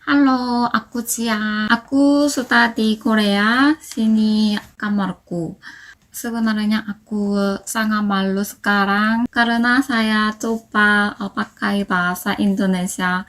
Halo, aku Cia. Aku sudah di Korea, sini kamarku. Sebenarnya aku sangat malu sekarang karena saya coba pakai bahasa Indonesia.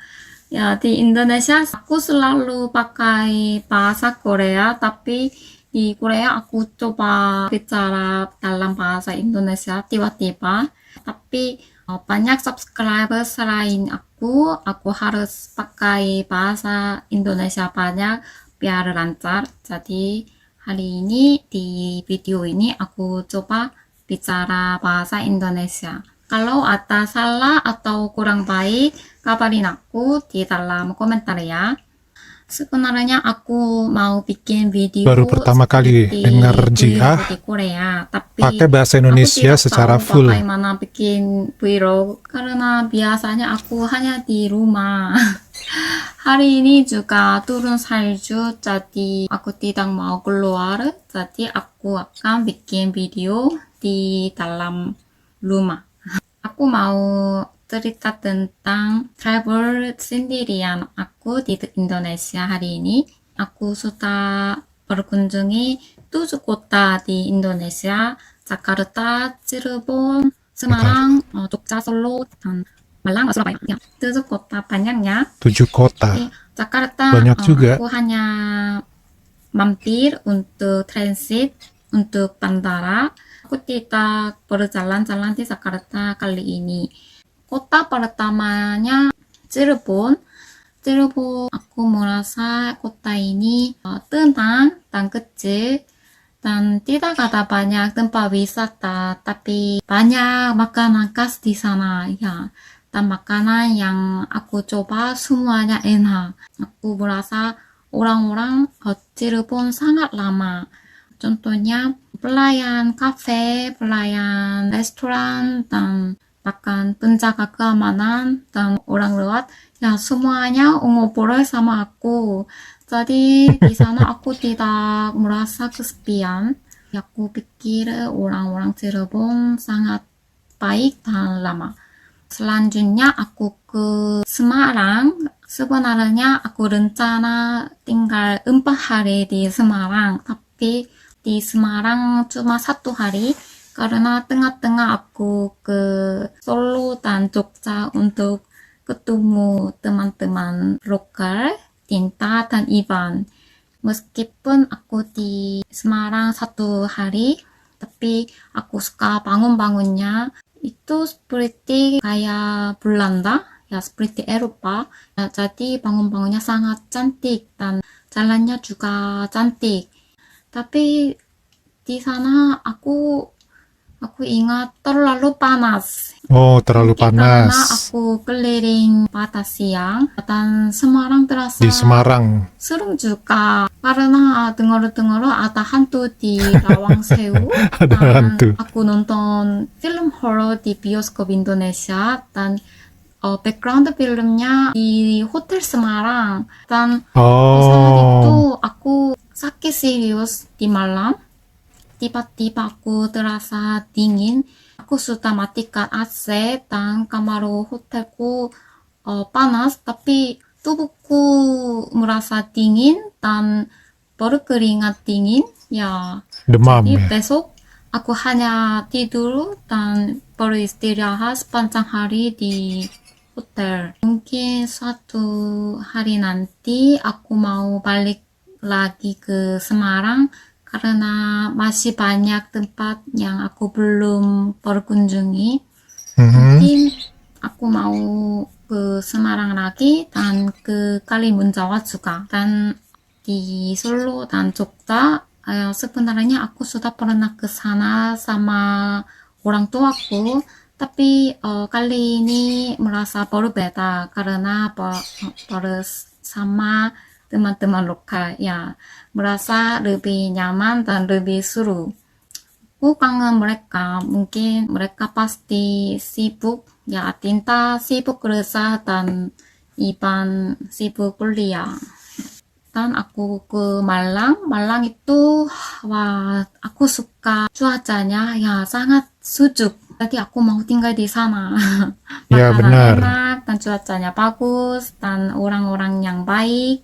Ya, di Indonesia aku selalu pakai bahasa Korea, tapi di Korea aku coba bicara dalam bahasa Indonesia tiba-tiba. Tapi banyak subscriber selain aku harus pakai bahasa Indonesia banyak biar lancar. Jadi hari ini di video ini aku coba bicara bahasa Indonesia. Kalau ada salah atau kurang baik, kabarin aku di dalam komentar ya. Sebenarnya aku mau bikin video Baru pertama kali seperti dengar vlog Jia di Korea, tapi pakai bahasa aku Indonesia tidak secara tahu full. bagaimana bikin vlog karena biasanya aku hanya di rumah. Hari ini juga turun salju, jadi aku tidak mau keluar. Jadi aku akan bikin video di dalam rumah. Aku mau cerita tentang travel sendirian aku di Indonesia hari ini. Aku sudah berkunjungi 7 kota di Indonesia, Jakarta, Cirebon, Semarang, Jogja, Solo, dan Malang, Surabaya. Ya, 7 kota banyaknya. 7 kota. Di Jakarta, Banyak juga. aku hanya mampir untuk transit, untuk bandara. Aku tidak berjalan-jalan di Jakarta kali ini. Kota pertamanya Cirebon. Cirebon, aku merasa kota ini tenang dan kecil dan tidak ada banyak tempat wisata, tapi banyak makanan khas di sana ya. Dan makanan yang aku coba semuanya enak. Aku merasa orang-orang Cirebon sangat lama. Contohnya pelayan kafe, pelayan restoran, dan bahkan penjaga keamanan dan orang lewat, ya semuanya ngobrol sama aku. Jadi di sana aku tidak merasa kesepian. Ya, aku pikir orang-orang Cirebon sangat baik dan lama. Selanjutnya aku ke Semarang. Sebenarnya aku rencana tinggal 4 hari di Semarang, tapi di Semarang cuma 1 hari karena tengah-tengah aku ke Solo dan Jogja untuk ketemu teman-teman lokal, Tinta dan Ivan. Meskipun aku di Semarang 1 hari, tapi aku suka bangun-bangunnya. Itu seperti kayak Belanda, ya seperti Eropa. Ya, jadi bangun-bangunnya sangat cantik dan jalannya juga cantik. Tapi di sana aku ingat terlalu panas. Oh, terlalu Mungkin karena panas aku keliling pada siang dan Semarang terasa di Semarang. serem juga karena dengar-dengar ada hantu di Lawang Sewu Ada dan hantu. aku nonton film horor di bioskop Indonesia dan background filmnya di Hotel Semarang dan di saat itu Oh, aku sakit serius di malam. Tiba-tiba aku terasa dingin. Aku sudah matikan AC dan kamar hotelku panas, tapi tubuhku merasa dingin dan berkeringat dingin. Ya, demam jadi ya. besok aku hanya tidur dan beristirahat sepanjang hari di hotel. Mungkin suatu hari nanti aku mau balik lagi ke Semarang karena masih banyak tempat yang aku belum berkunjungi. Mhm. Mungkin aku mau ke Semarang lagi dan ke Kalimun Jawa juga. Dan di Solo dan Jogja, sebenarnya aku sudah pernah ke sana sama orang tuaku, tapi kali ini merasa berbeda karena bersama teman-teman lokal ya, merasa lebih nyaman dan lebih seru. Aku kangen mereka, mungkin mereka pasti sibuk ya, Tinta sibuk kerja dan Iban sibuk kuliah. Dan aku ke Malang. Malang itu, wah, aku suka cuacanya ya sangat sejuk. Tadi aku mau tinggal di sana. Ya, Makanan benar. enak, dan cuacanya bagus, dan orang-orang yang baik,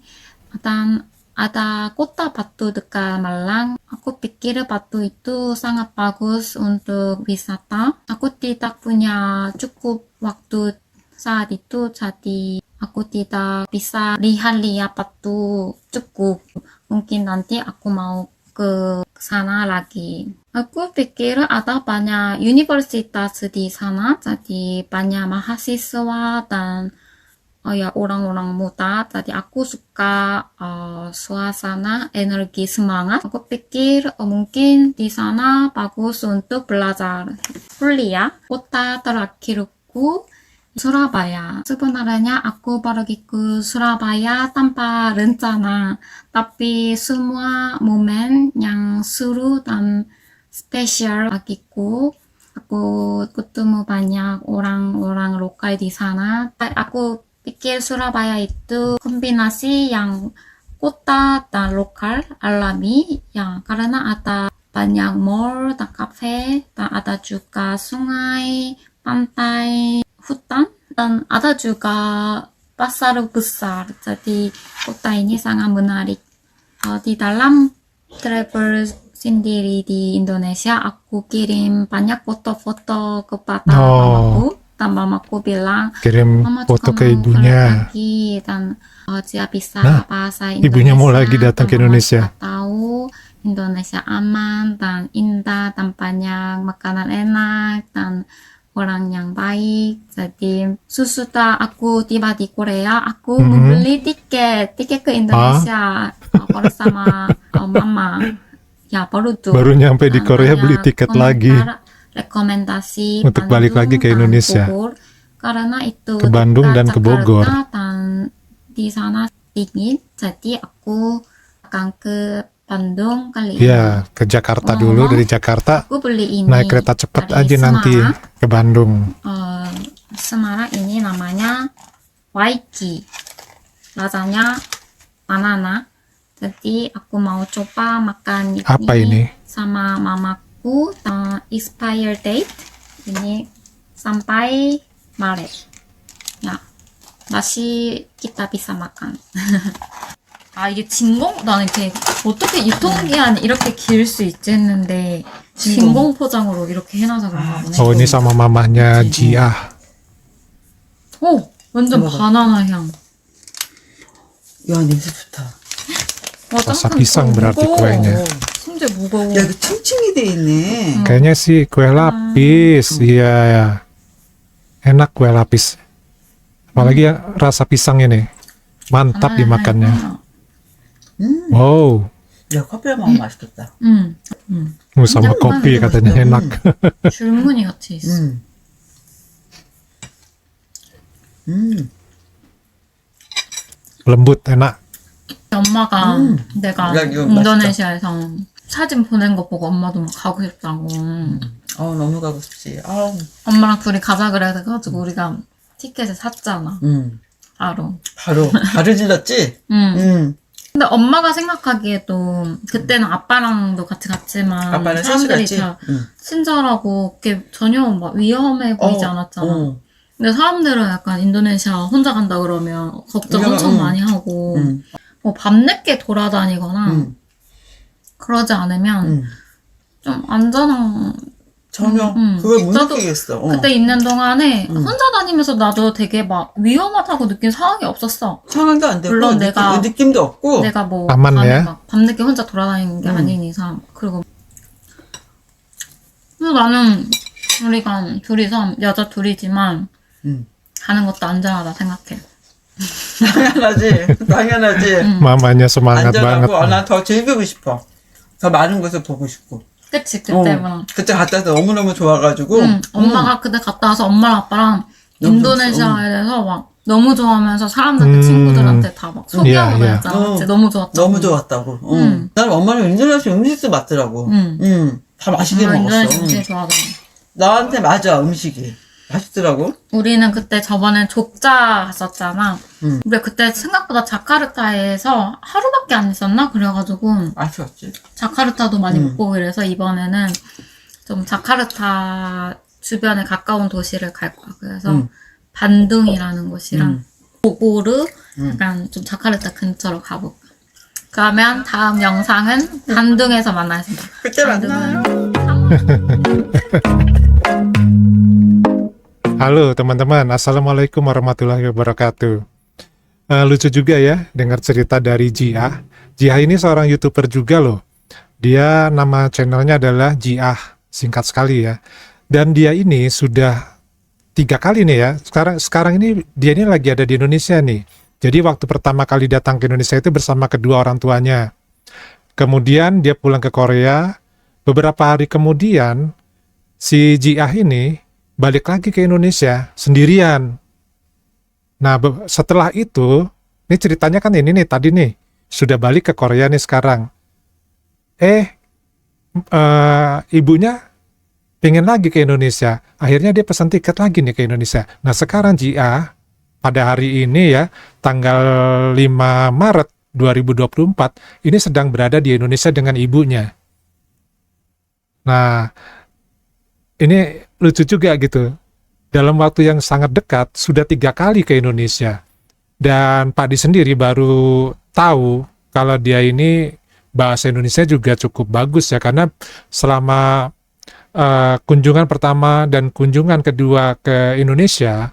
dan ada kota Batu dekat Malang. Aku pikir Batu itu sangat bagus untuk wisata. Aku tidak punya cukup waktu saat itu, jadi aku tidak bisa lihat-lihat Batu cukup. Mungkin nanti aku mau ke sana lagi. Aku pikir ada banyak universitas di sana, jadi banyak mahasiswa dan ya orang-orang muda. Jadi aku suka suasana, energi, semangat. Aku pikir mungkin di sana bagus untuk belajar. Kuliah, kota terakhirku Surabaya. Sebenarnya aku pergi ke Surabaya tanpa rencana, tapi semua momen yang seru dan spesial bagiku. Aku ketemu banyak orang-orang lokal di sana. Aku pikir Surabaya itu kombinasi yang kota dan lokal alami, ya, karena ada banyak mall dan kafe, dan ada juga sungai, pantai, hutan, dan ada juga pasar besar. Jadi kota ini sangat menarik. Di dalam travel sendiri di Indonesia, aku kirim banyak foto-foto kepada mamaku, dan mamaku bilang, Kirim mama foto juga ke mau ibunya. balik lagi, dan dia bisa Nah, bahasa Indonesia, ibunya mau lagi datang ke dan mama Indonesia. juga tahu Indonesia aman dan indah, dan banyak makanan enak, dan orang yang baik. Jadi sesudah aku tiba di Korea, aku membeli tiket ke Indonesia bersama mama. Ya, baru tuh. Baru nyampe di Dan Korea beli banyak tiket lagi komentar, rekomendasi untuk balik lagi ke Bandung dan Indonesia. Bogor, karena itu Ke Bandung dekat dan ke Bogor. Jakarta, dan di sana dingin. Jadi aku akan ke Bandung kali ini. Ya, ke Jakarta dulu. Dari Jakarta Aku beli ini naik kereta cepat dari aja nanti Semarang. ke Bandung. Semarang ini namanya Waiki. Rasanya banana. Jadi aku mau coba makan ini. Apa ini? Sama mamaku. Expire date ini sampai Maret. Ya, masih kita bisa makan. 아, 이게 진공? 나는 이렇게, 어떻게 유통기한이 이렇게 길 수 있지 했는데, 진공 포장으로 이렇게 해놔서 그런가 보네. Oh, ini sama mamahnya Jia. 오! 완전 먹어봐. 바나나 향. 야, 냄새 좋다. 와, Rasa 짱짱 pisang berarti 무거워. kuenya. 심지어 무거워. 야, 이거 층층이 돼 있네. Kayaknya sih kue lapis. Iya, ya. Enak kue lapis. Apalagi yang rasa pisang ini. Mantap dimakannya. Wow. 야, 커피랑 먹으면 맛있겠다. Sama kopi katanya enak. 줄무늬 같이 있어. Lembut, enak. 엄마가 내가 야, 이거 인도네시아에서 사진 보낸 거 보고 엄마도 막 가고 싶다고. 너무 가고 싶지. 엄마랑 둘이 가자 그래가지고 우리가 티켓을 샀잖아. 바로. 바로 질렀지? 근데 엄마가 생각하기에도 그때는 아빠랑도 같이 갔지만 아빠는 사람들이 셋이 다 갔지? 친절하고 그게 전혀 막 위험해 보이지 않았잖아. 근데 사람들은 약간 인도네시아 혼자 간다 그러면 걱정 엄청 많이 하고 뭐 밤늦게 돌아다니거나 그러지 않으면 좀 안전한. 전혀 그걸 못 느끼겠어. 그때 있는 동안에 혼자 다니면서 나도 되게 막 위험하다고 느낀 상황이 없었어. 상황도 안 되고 물론 내가 느낌도 없고 내가 뭐 안 맞네. 밤에 막 밤늦게 혼자 돌아다니는 게 아닌 이상. 그리고 나는 우리가 둘이서 여자 둘이지만 가는 것도 안전하다 생각해. 당연하지. Mamanya semangat banget. 안전하고 난 더 즐기고 싶어. 더 많은 것을 보고 싶고. 그치 그때만. 그때 갔다 와서 너무너무 좋아가지고 엄마가 그때 갔다 와서 엄마랑 아빠랑 인도네시아에 대해서 막 너무 좋아하면서 사람들 친구들한테 다 막 소개하고 야, 야. 그랬잖아. 진짜 너무 좋았다고. 너무 좋았다고. 난 엄마는 인도네시아 음식도 맞더라고. 다 맛있게 엄마 인도네시아 먹었어. 음식 좋아하잖아. 나한테 맞아 음식이 맛있더라고. 우리는 그때 저번에 족자 갔었잖아. 우리 그때 생각보다 자카르타에서 하루밖에 안 있었나? 그래가지고 아쉬웠지. 자카르타도 많이 못 보고 그래서 이번에는 좀 자카르타 주변에 가까운 도시를 갈 거야. 그래서 반둥이라는 곳이랑 보고르 약간 좀 자카르타 근처로 가볼까. 그러면 다음 영상은 반둥에서 만나겠습니다. 그때 만나요. Halo teman-teman, Assalamualaikum warahmatullahi wabarakatuh. Lucu juga ya dengar cerita dari Jiah. Jiah ini seorang YouTuber juga loh. Dia nama channelnya adalah Jiah, singkat sekali ya. Dan dia ini sudah 3 kali nih ya. Sekarang ini dia ini lagi ada di Indonesia nih. Jadi waktu pertama kali datang ke Indonesia itu bersama kedua orang tuanya. Kemudian dia pulang ke Korea. Beberapa hari kemudian si Jiah ini balik lagi ke Indonesia sendirian. Nah, setelah itu, ini ceritanya kan ini nih tadi nih, sudah balik ke Korea nih sekarang. Ibunya pengen lagi ke Indonesia. Akhirnya dia pesan tiket lagi nih ke Indonesia. Nah, sekarang Jiah pada hari ini ya, tanggal 5 Maret 2024, ini sedang berada di Indonesia dengan ibunya. Nah, ini lucu juga gitu. Dalam waktu yang sangat dekat, sudah 3 kali ke Indonesia. Dan Pak Di sendiri baru tahu kalau dia ini bahasa Indonesia juga cukup bagus ya. Karena selama kunjungan pertama dan kunjungan kedua ke Indonesia,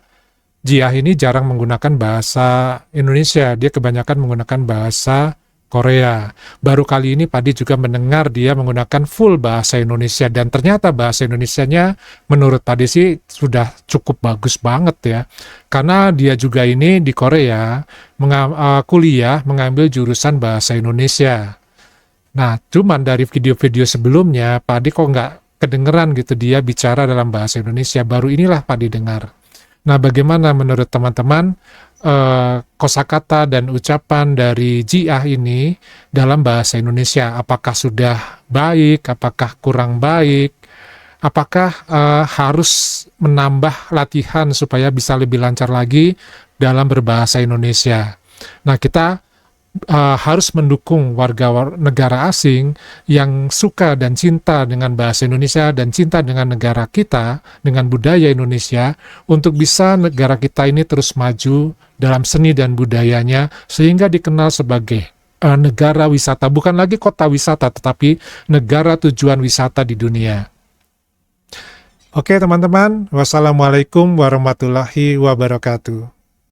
Jiah ini jarang menggunakan bahasa Indonesia. Dia kebanyakan menggunakan bahasa Korea. Baru kali ini Padi juga mendengar dia menggunakan full bahasa Indonesia, dan ternyata bahasa Indonesianya menurut Padi sih sudah cukup bagus banget ya. Karena dia juga ini di Korea kuliah mengambil jurusan bahasa Indonesia. Nah, cuman dari video-video sebelumnya Padi kok nggak kedengeran gitu dia bicara dalam bahasa Indonesia. Baru inilah Padi dengar. Nah, bagaimana menurut teman-teman kosakata dan ucapan dari Jiah ini dalam bahasa Indonesia? Apakah sudah baik? Apakah kurang baik? Apakah harus menambah latihan supaya bisa lebih lancar lagi dalam berbahasa Indonesia? Nah, kita harus mendukung warga negara asing yang suka dan cinta dengan bahasa Indonesia dan cinta dengan negara kita, dengan budaya Indonesia, untuk bisa negara kita ini terus maju dalam seni dan budayanya, sehingga dikenal sebagai negara wisata, bukan lagi kota wisata, tetapi negara tujuan wisata di dunia. Oke teman-teman, wassalamualaikum warahmatullahi wabarakatuh.